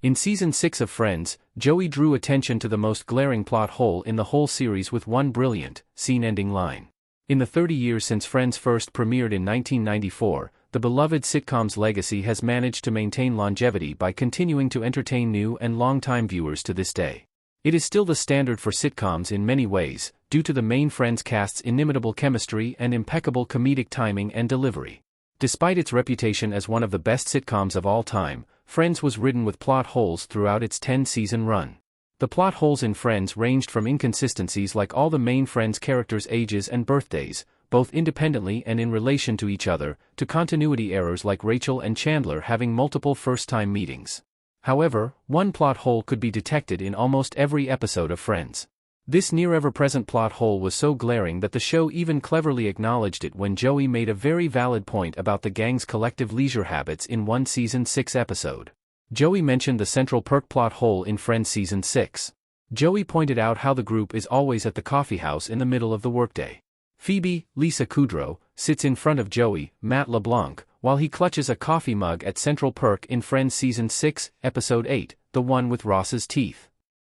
In Season 6 of Friends, Joey drew attention to the most glaring plot hole in the whole series with one brilliant, scene-ending line. In the 30 years since Friends first premiered in 1994, the beloved sitcom's legacy has managed to maintain longevity by continuing to entertain new and longtime viewers to this day. It is still the standard for sitcoms in many ways, due to the main Friends cast's inimitable chemistry and impeccable comedic timing and delivery. Despite its reputation as one of the best sitcoms of all time, Friends was ridden with plot holes throughout its 10-season run. The plot holes in Friends ranged from inconsistencies like all the main Friends characters' ages and birthdays, both independently and in relation to each other, to continuity errors like Rachel and Chandler having multiple first-time meetings. However, one plot hole could be detected in almost every episode of Friends. This near-ever-present plot hole was so glaring that the show even cleverly acknowledged it when Joey made a very valid point about the gang's collective leisure habits in one Season 6 episode. Joey mentioned the Central Perk plot hole in Friends Season 6. Joey pointed out how the group is always at the coffee house in the middle of the workday. Phoebe, Lisa Kudrow, sits in front of Joey, Matt LeBlanc, while he clutches a coffee mug at Central Perk in Friends Season 6, Episode 8, the one with Ross's teeth.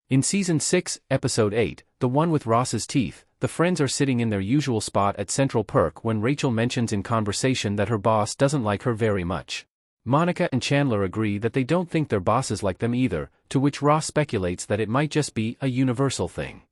In Season 6, Episode 8, the one with Ross's teeth, the friends are sitting in their usual spot at Central Perk when Rachel mentions in conversation that her boss doesn't like her very much. Monica and Chandler agree that they don't think their bosses like them either, to which Ross speculates that it might just be a universal thing.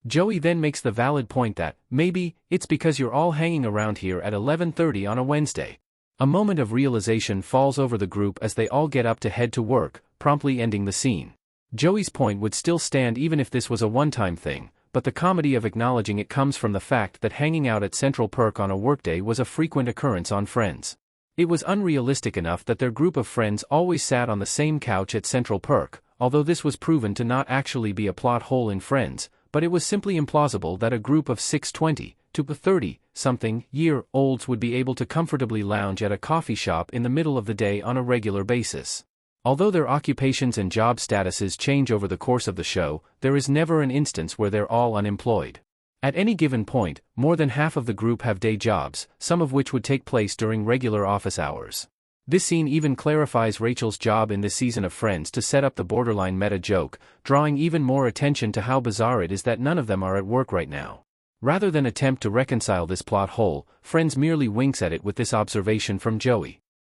Joey then makes the valid point that, maybe, it's because you're all hanging around here at 11:30 on a Wednesday. A moment of realization falls over the group as they all get up to head to work, promptly ending the scene. Joey's point would still stand even if this was a one-time thing, but the comedy of acknowledging it comes from the fact that hanging out at Central Perk on a workday was a frequent occurrence on Friends. It was unrealistic enough that their group of friends always sat on the same couch at Central Perk, although this was proven to not actually be a plot hole in Friends, but it was simply implausible that a group of 6 to 30-something-year-olds would be able to comfortably lounge at a coffee shop in the middle of the day on a regular basis. Although their occupations and job statuses change over the course of the show, there is never an instance where they're all unemployed. At any given point, more than half of the group have day jobs, some of which would take place during regular office hours. This scene even clarifies Rachel's job in this season of Friends to set up the borderline meta joke, drawing even more attention to how bizarre it is that none of them are at work right now. Rather than attempt to reconcile this plot hole, Friends merely winks at it with this observation from Joey.